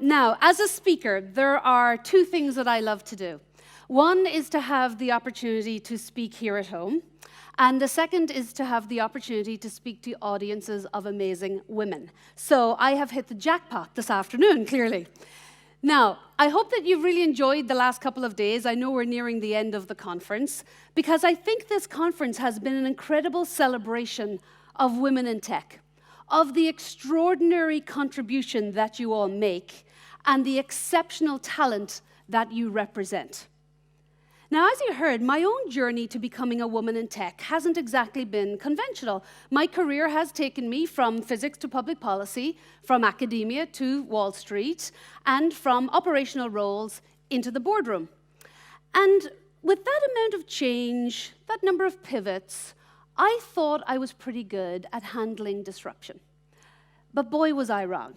Now, as a speaker, there are two things that I love to do. One is to have the opportunity to speak here at home, and the second is to have the opportunity to speak to audiences of amazing women. So I have hit the jackpot this afternoon, clearly. Now, I hope that you've really enjoyed the last couple of days. I know we're nearing the end of the conference, because I think this conference has been an incredible celebration of women in tech, of the extraordinary contribution that you all make, and the exceptional talent that you represent. Now, as you heard, my own journey to becoming a woman in tech hasn't exactly been conventional. My career has taken me from physics to public policy, from academia to Wall Street, and from operational roles into the boardroom. And with that amount of change, that number of pivots, I thought I was pretty good at handling disruption. But boy, was I wrong.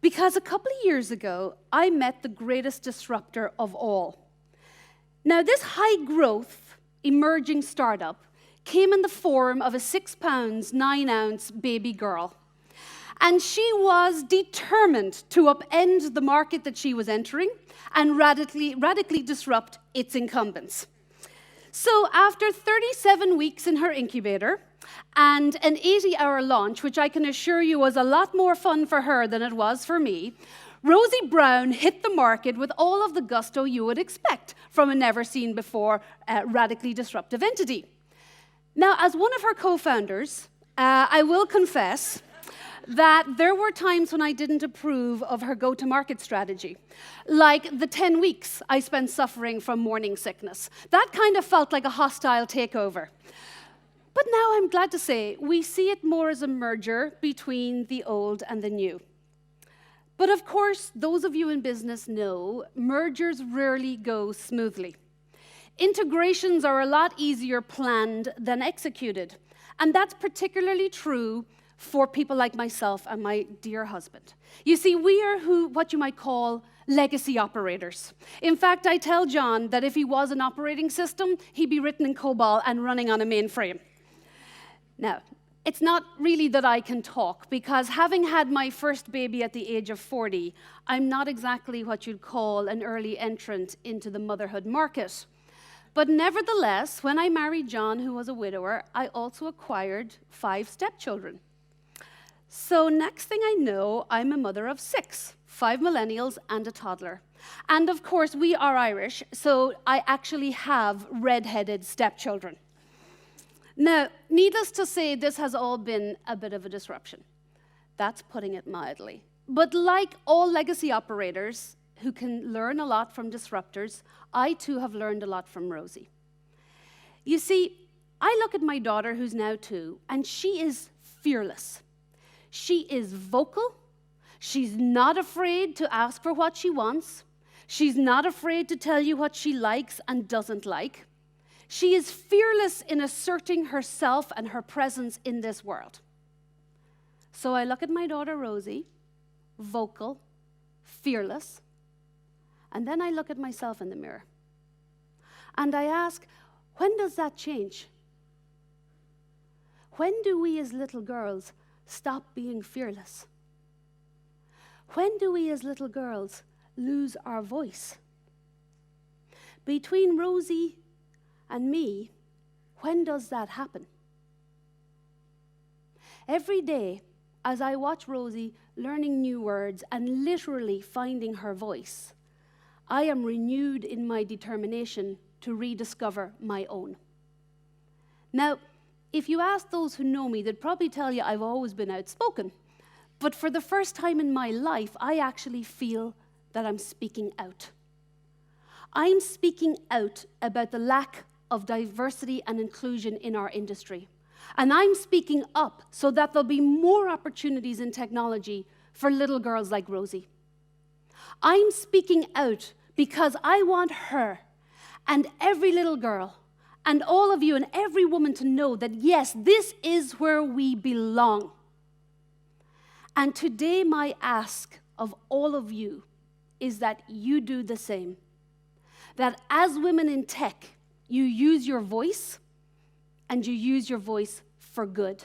Because a couple of years ago, I met the greatest disruptor of all. Now, this high-growth, emerging startup came in the form of a 6 pounds, 9-ounce baby girl. And she was determined to upend the market that she was entering and radically disrupt its incumbents. So after 37 weeks in her incubator and an 80-hour launch, which I can assure you was a lot more fun for her than it was for me, Rosie Brown hit the market with all of the gusto you would expect from a never-seen-before radically disruptive entity. Now, as one of her co-founders, I will confess that there were times when I didn't approve of her go-to-market strategy, like the 10 weeks I spent suffering from morning sickness. That kind of felt like a hostile takeover. But now I'm glad to say we see it more as a merger between the old and the new. But of course, those of you in business know mergers rarely go smoothly. Integrations are a lot easier planned than executed. And that's particularly true for people like myself and my dear husband. You see, we are what you might call legacy operators. In fact, I tell John that if he was an operating system, he'd be written in COBOL and running on a mainframe. Now, it's not really that I can talk, because having had my first baby at the age of 40, I'm not exactly what you'd call an early entrant into the motherhood market. But nevertheless, when I married John, who was a widower, I also acquired 5 stepchildren. So next thing I know, I'm a mother of 6, 5 millennials and a toddler. And of course, we are Irish, so I actually have red-headed stepchildren. Now, needless to say, this has all been a bit of a disruption. That's putting it mildly. But like all legacy operators who can learn a lot from disruptors, I too have learned a lot from Rosie. You see, I look at my daughter, who's now 2, and she is fearless. She is vocal. She's not afraid to ask for what she wants. She's not afraid to tell you what she likes and doesn't like. She is fearless in asserting herself and her presence in this world. So I look at my daughter, Rosie, vocal, fearless, and then I look at myself in the mirror. And I ask, when does that change? When do we as little girls stop being fearless? When do we as little girls lose our voice? Between Rosie and me, when does that happen? Every day, as I watch Rosie learning new words and literally finding her voice, I am renewed in my determination to rediscover my own. Now, if you ask those who know me, they'd probably tell you I've always been outspoken. But for the first time in my life, I actually feel that I'm speaking out. I'm speaking out about the lack of diversity and inclusion in our industry. And I'm speaking up so that there'll be more opportunities in technology for little girls like Rosie. I'm speaking out because I want her and every little girl and all of you and every woman to know that, yes, this is where we belong. And today my ask of all of you is that you do the same. That as women in tech, you use your voice, and you use your voice for good.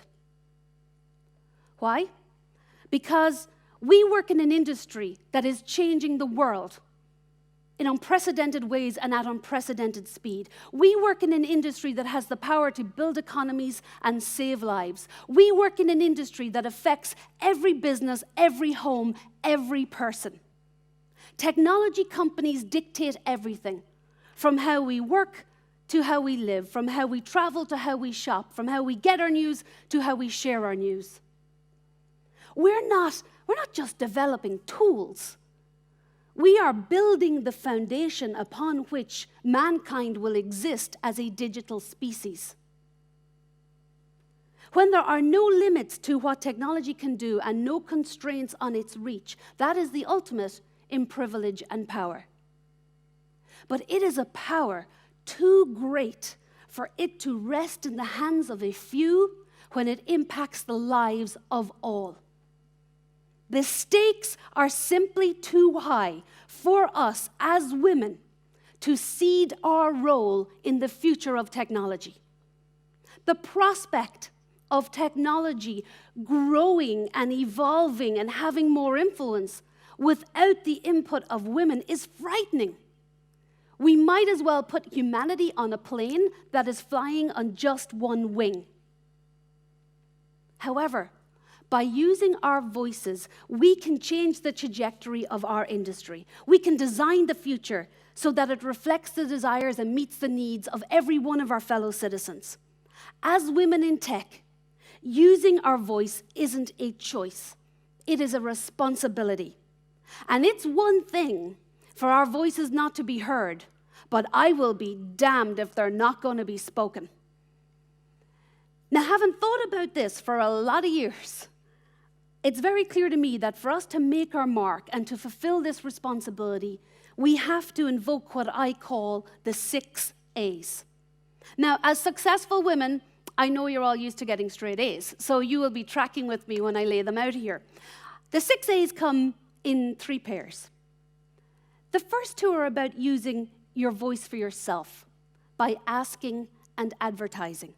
Why? Because We work in an industry that is changing the world in unprecedented ways and at unprecedented speed. We work in an industry that has the power to build economies and save lives. We work in an industry that affects every business, every home, every person. Technology companies dictate everything, from how we work to how we live, from how we travel to how we shop, from how we get our news to how we share our news. We're not just developing tools. We are building the foundation upon which mankind will exist as a digital species. When there are no limits to what technology can do and no constraints on its reach, that is the ultimate in privilege and power. But it is a power too great for it to rest in the hands of a few when it impacts the lives of all. The stakes are simply too high for us as women to cede our role in the future of technology. The prospect of technology growing and evolving and having more influence without the input of women is frightening. We might as well put humanity on a plane that is flying on just one wing. However, by using our voices, we can change the trajectory of our industry. We can design the future so that it reflects the desires and meets the needs of every one of our fellow citizens. As women in tech, using our voice isn't a choice. It is a responsibility. And it's one thing for our voices not to be heard, but I will be damned if they're not going to be spoken. Now, having thought about this for a lot of years, it's very clear to me that for us to make our mark and to fulfill this responsibility, we have to invoke what I call the 6 A's. Now, as successful women, I know you're all used to getting straight A's, so you will be tracking with me when I lay them out here. The 6 A's come in 3 pairs. The first 2 are about using your voice for yourself by asking and advertising.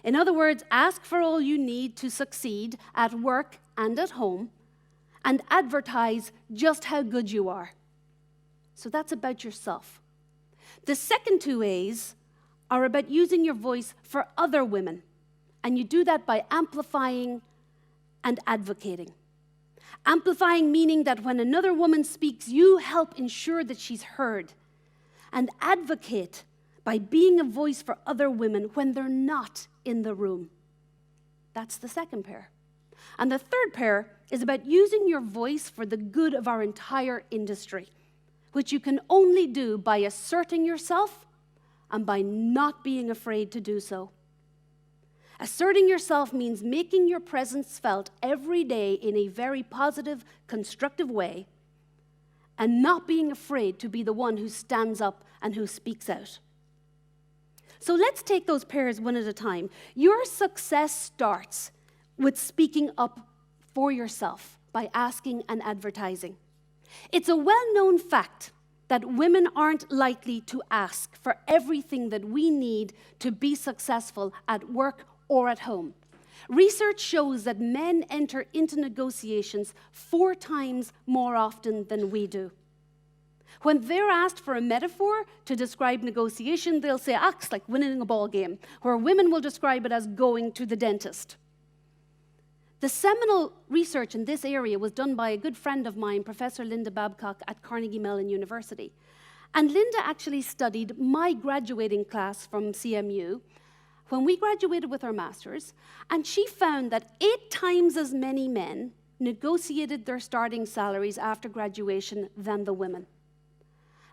In other words, ask for all you need to succeed at work and at home, and advertise just how good you are. So that's about yourself. The second 2 A's are about using your voice for other women, and you do that by amplifying and advocating. Amplifying meaning that when another woman speaks, you help ensure that she's heard, and advocate by being a voice for other women when they're not in the room. That's the second pair. And the third pair is about using your voice for the good of our entire industry, which you can only do by asserting yourself and by not being afraid to do so. Asserting yourself means making your presence felt every day in a very positive, constructive way, and not being afraid to be the one who stands up and who speaks out. So let's take those pairs one at a time. Your success starts with speaking up for yourself by asking and advertising. It's a well-known fact that women aren't likely to ask for everything that we need to be successful at work or at home. Research shows that men enter into negotiations 4 times more often than we do. When they're asked for a metaphor to describe negotiation, they'll say, it's like winning a ball game, where women will describe it as going to the dentist. The seminal research in this area was done by a good friend of mine, Professor Linda Babcock at Carnegie Mellon University. And Linda actually studied my graduating class from CMU when we graduated with our masters, and she found that 8 times as many men negotiated their starting salaries after graduation than the women.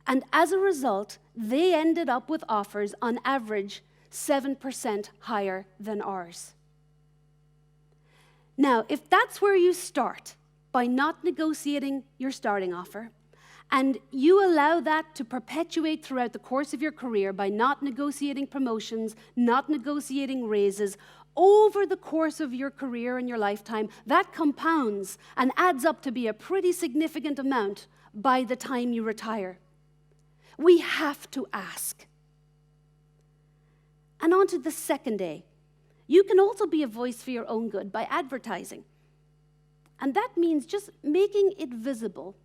And as a result, they ended up with offers on average 7% higher than ours. Now, if that's where you start, by not negotiating your starting offer, and you allow that to perpetuate throughout the course of your career by not negotiating promotions, not negotiating raises, over the course of your career and your lifetime, that compounds and adds up to be a pretty significant amount by the time you retire. We have to ask. And on to the second A. You can also be a voice for your own good by advertising. And that means just making it visible,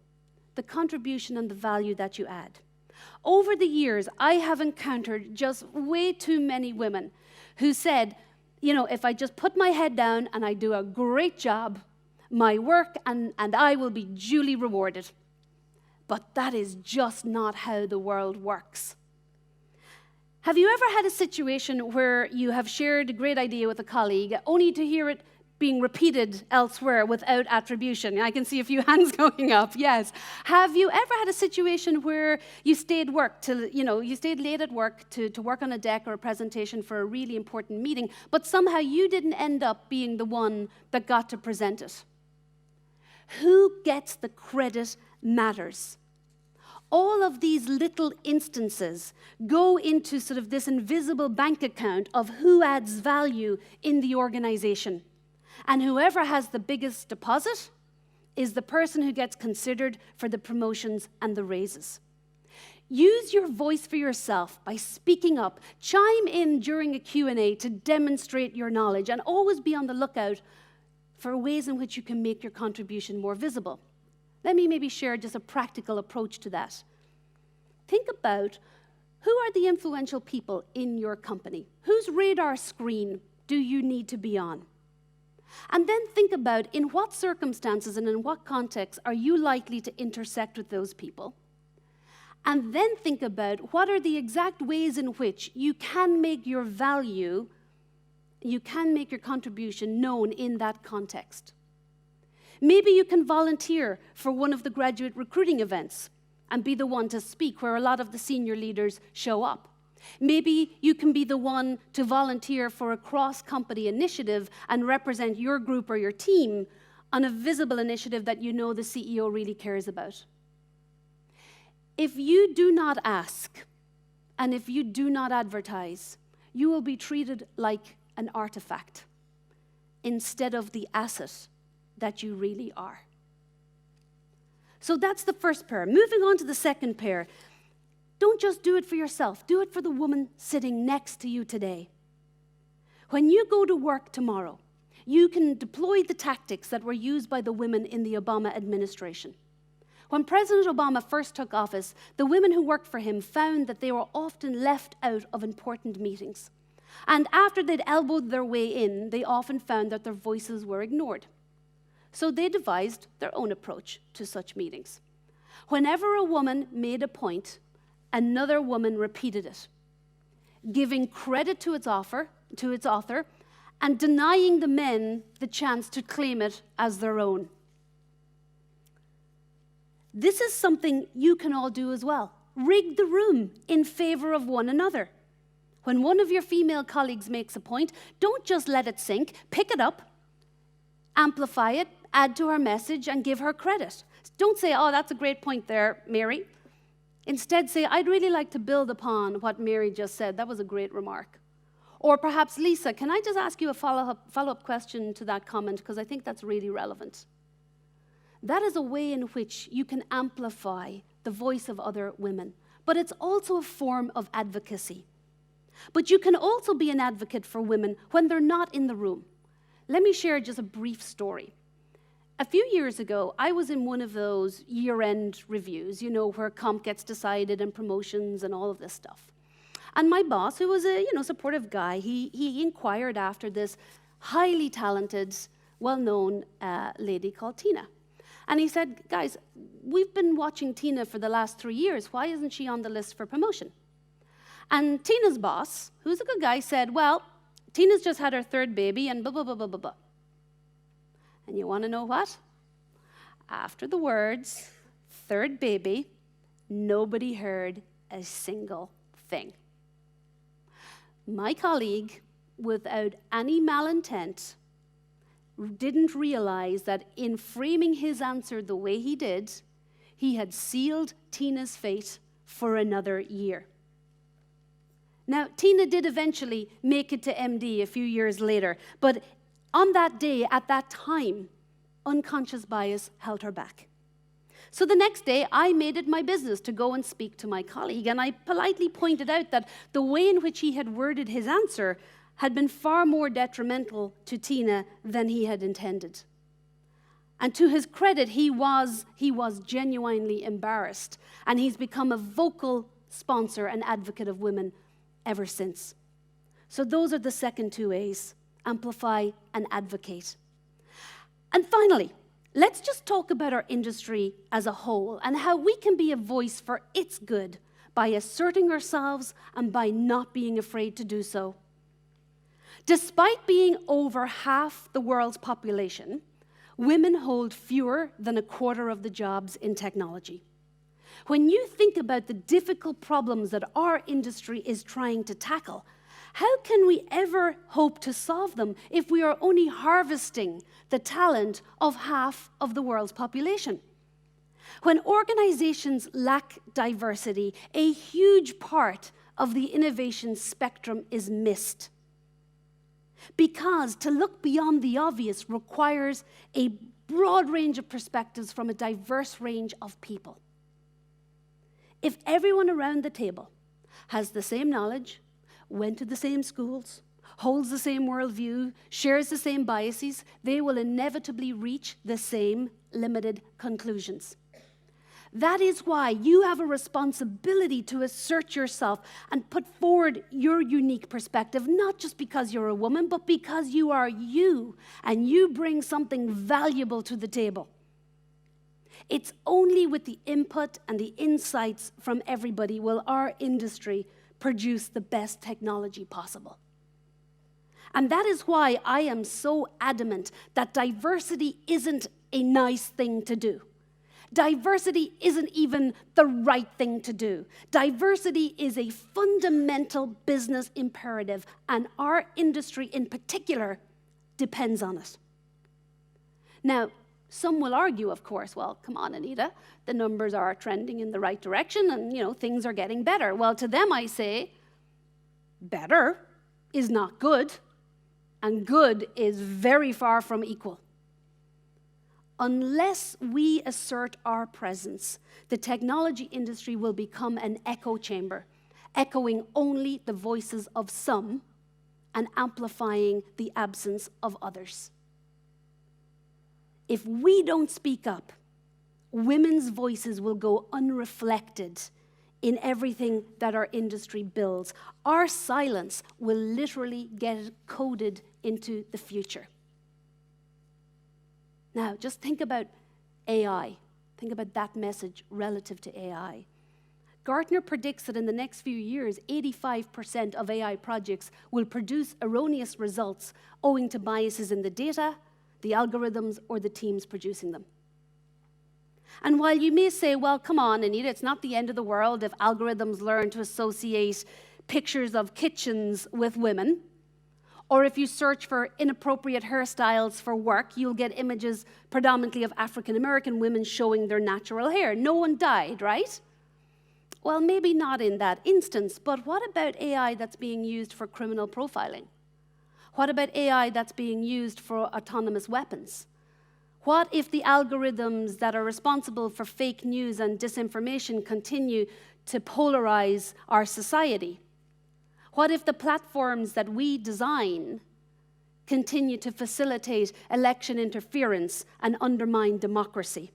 the contribution and the value that you add. Over the years, I have encountered just way too many women who said, you know, if I just put my head down and I do a great job, my work and I will be duly rewarded. But that is just not how the world works. Have you ever had a situation where you have shared a great idea with a colleague only to hear it being repeated elsewhere without attribution? I can see a few hands going up, yes. Have you ever had a situation where you stayed late at work to work on a deck or a presentation for a really important meeting, but somehow you didn't end up being the one that got to present it? Who gets the credit matters. All of these little instances go into sort of this invisible bank account of who adds value in the organization. And whoever has the biggest deposit is the person who gets considered for the promotions and the raises. Use your voice for yourself by speaking up. Chime in during a Q&A to demonstrate your knowledge, and always be on the lookout for ways in which you can make your contribution more visible. Let me maybe share just a practical approach to that. Think about who are the influential people in your company? Whose radar screen do you need to be on? And then think about in what circumstances and in what contexts are you likely to intersect with those people? And then think about what are the exact ways in which you can make your value, you can make your contribution known in that context. Maybe you can volunteer for one of the graduate recruiting events and be the one to speak where a lot of the senior leaders show up. Maybe you can be the one to volunteer for a cross-company initiative and represent your group or your team on a visible initiative that you know the CEO really cares about. If you do not ask, and if you do not advertise, you will be treated like an artifact instead of the asset that you really are. So that's the first pair. Moving on to the second pair. Don't just do it for yourself. Do it for the woman sitting next to you today. When you go to work tomorrow, you can deploy the tactics that were used by the women in the Obama administration. When President Obama first took office, the women who worked for him found that they were often left out of important meetings. And after they'd elbowed their way in, they often found that their voices were ignored. So they devised their own approach to such meetings. Whenever a woman made a point, another woman repeated it, giving credit to its author, and denying the men the chance to claim it as their own. This is something you can all do as well. Rig the room in favor of one another. When one of your female colleagues makes a point, don't just let it sink. Pick it up, amplify it, add to her message, and give her credit. Don't say, oh, that's a great point there, Mary. Instead, say, I'd really like to build upon what Mary just said. That was a great remark. Or perhaps, Lisa, can I just ask you a follow-up question to that comment, because I think that's really relevant. That is a way in which you can amplify the voice of other women. But it's also a form of advocacy. But you can also be an advocate for women when they're not in the room. Let me share just a brief story. A few years ago, I was in one of those year-end reviews, where comp gets decided and promotions and all of this stuff. And my boss, who was a supportive guy, he inquired after this highly talented, well-known lady called Tina. And he said, guys, we've been watching Tina for the last 3 years. Why isn't she on the list for promotion? And Tina's boss, who's a good guy, said, well, Tina's just had her third baby and blah, blah, blah, blah, blah, blah. And you want to know what? After the words, third baby, nobody heard a single thing. My colleague, without any malintent, didn't realize that in framing his answer the way he did, he had sealed Tina's fate for another year. Now, Tina did eventually make it to MD a few years later, but on that day, at that time, unconscious bias held her back. So the next day, I made it my business to go and speak to my colleague, and I politely pointed out that the way in which he had worded his answer had been far more detrimental to Tina than he had intended. And to his credit, he was genuinely embarrassed. And he's become a vocal sponsor and advocate of women ever since. So those are the second two A's: amplify and advocate. And finally, let's just talk about our industry as a whole and how we can be a voice for its good by asserting ourselves and by not being afraid to do so. Despite being over half the world's population, women hold fewer than a quarter of the jobs in technology. When you think about the difficult problems that our industry is trying to tackle, how can we ever hope to solve them if we are only harvesting the talent of half of the world's population? When organizations lack diversity, a huge part of the innovation spectrum is missed. Because to look beyond the obvious requires a broad range of perspectives from a diverse range of people. If everyone around the table has the same knowledge, went to the same schools, holds the same worldview, shares the same biases, they will inevitably reach the same limited conclusions. That is why you have a responsibility to assert yourself and put forward your unique perspective, not just because you're a woman, but because you are you, and you bring something valuable to the table. It's only with the input and the insights from everybody will our industry produce the best technology possible. And that is why I am so adamant that diversity isn't a nice thing to do. Diversity isn't even the right thing to do. Diversity is a fundamental business imperative, and our industry in particular depends on it. Now, some will argue, of course, well, come on, Anita, the numbers are trending in the right direction and, things are getting better. Well, to them I say, better is not good, and good is very far from equal. Unless we assert our presence, the technology industry will become an echo chamber, echoing only the voices of some and amplifying the absence of others. If we don't speak up, women's voices will go unreflected in everything that our industry builds. Our silence will literally get coded into the future. Now, just think about AI. Think about that message relative to AI. Gartner predicts that in the next few years, 85% of AI projects will produce erroneous results owing to biases in the data, the algorithms, or the teams producing them. And while you may say, well, come on, Anita, it's not the end of the world if algorithms learn to associate pictures of kitchens with women, or if you search for inappropriate hairstyles for work, you'll get images predominantly of African-American women showing their natural hair. No one died, right? Well, maybe not in that instance, but what about AI that's being used for criminal profiling? What about AI that's being used for autonomous weapons? What if the algorithms that are responsible for fake news and disinformation continue to polarize our society? What if the platforms that we design continue to facilitate election interference and undermine democracy?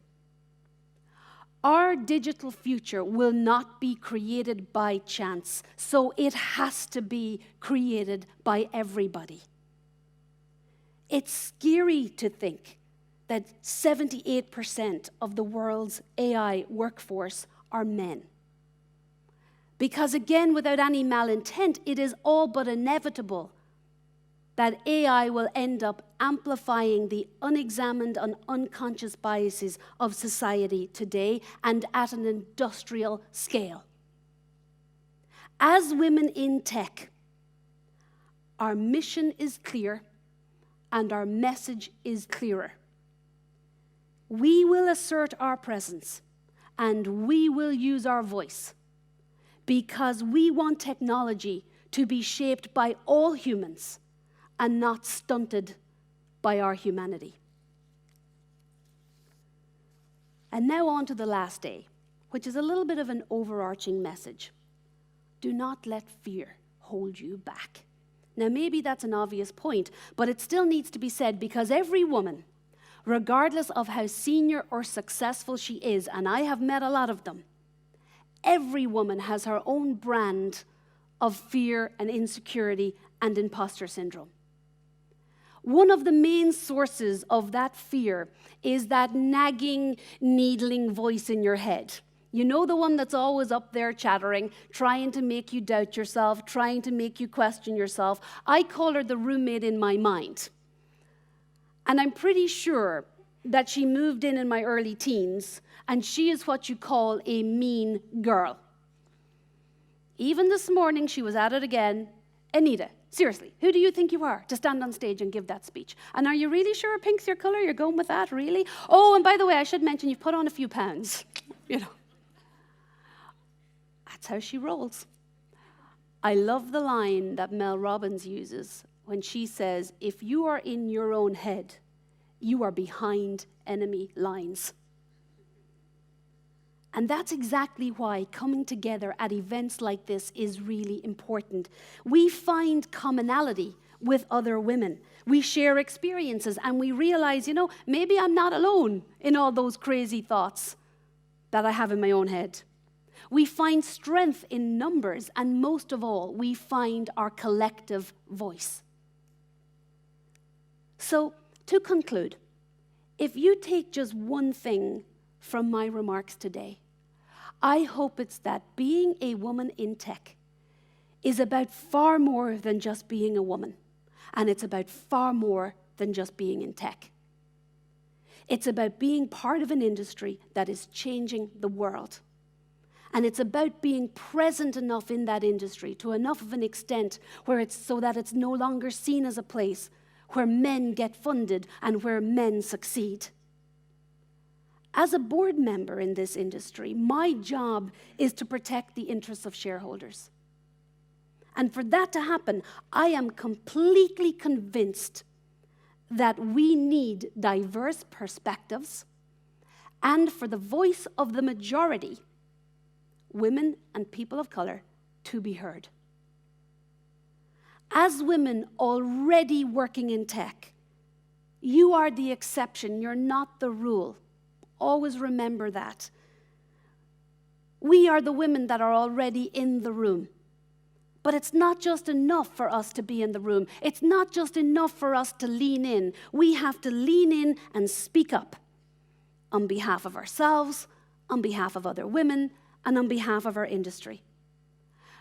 Our digital future will not be created by chance, so it has to be created by everybody. It's scary to think that 78% of the world's AI workforce are men. Because again, without any malintent, it is all but inevitable that AI will end up amplifying the unexamined and unconscious biases of society today and at an industrial scale. As women in tech, our mission is clear and our message is clearer. We will assert our presence and we will use our voice because we want technology to be shaped by all humans and not stunted by our humanity. And now on to the last A, which is a little bit of an overarching message. Do not let fear hold you back. Now maybe that's an obvious point, but it still needs to be said because every woman, regardless of how senior or successful she is, and I have met a lot of them, every woman has her own brand of fear and insecurity and imposter syndrome. One of the main sources of that fear is that nagging, needling voice in your head. You know, the one that's always up there chattering, trying to make you doubt yourself, trying to make you question yourself. I call her the roommate in my mind. And I'm pretty sure that she moved in my early teens, and she is what you call a mean girl. Even this morning, she was at it again. Anita, seriously, who do you think you are to stand on stage and give that speech? And are you really sure pink's your color? You're going with that, really? Oh, and by the way, I should mention you've put on a few pounds. You know. That's how she rolls. I love the line that Mel Robbins uses when she says, if you are in your own head, you are behind enemy lines. And that's exactly why coming together at events like this is really important. We find commonality with other women. We share experiences and we realize, you know, maybe I'm not alone in all those crazy thoughts that I have in my own head. We find strength in numbers, and most of all, we find our collective voice. So, to conclude, if you take just one thing from my remarks today, I hope it's that being a woman in tech is about far more than just being a woman, and it's about far more than just being in tech. It's about being part of an industry that is changing the world. And it's about being present enough in that industry to enough of an extent where it's so that it's no longer seen as a place where men get funded and where men succeed. As a board member in this industry, my job is to protect the interests of shareholders. And for that to happen, I am completely convinced that we need diverse perspectives and for the voice of the majority, women and people of color, to be heard. As women already working in tech, you are the exception, you're not the rule. Always remember that. We are the women that are already in the room. But it's not just enough for us to be in the room. It's not just enough for us to lean in. We have to lean in and speak up on behalf of ourselves, on behalf of other women, and on behalf of our industry.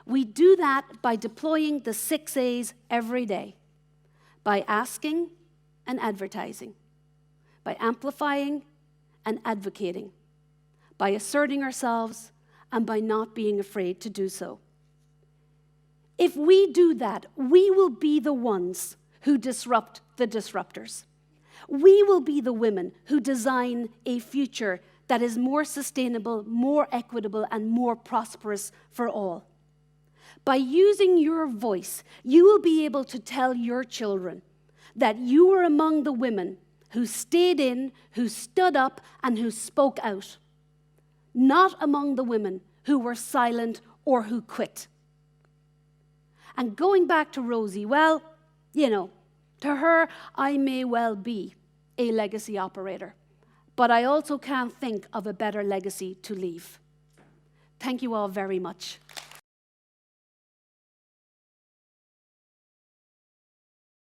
We do that by deploying the 6 A's every day, by asking and advertising, by amplifying and advocating, by asserting ourselves, and by not being afraid to do so. If we do that, we will be the ones who disrupt the disruptors. We will be the women who design a future that is more sustainable, more equitable, and more prosperous for all. By using your voice, you will be able to tell your children that you were among the women who stayed in, who stood up, and who spoke out, not among the women who were silent or who quit. And going back to Rosie, well, you know, to her, I may well be a legacy operator, but I also can't think of a better legacy to leave. Thank you all very much.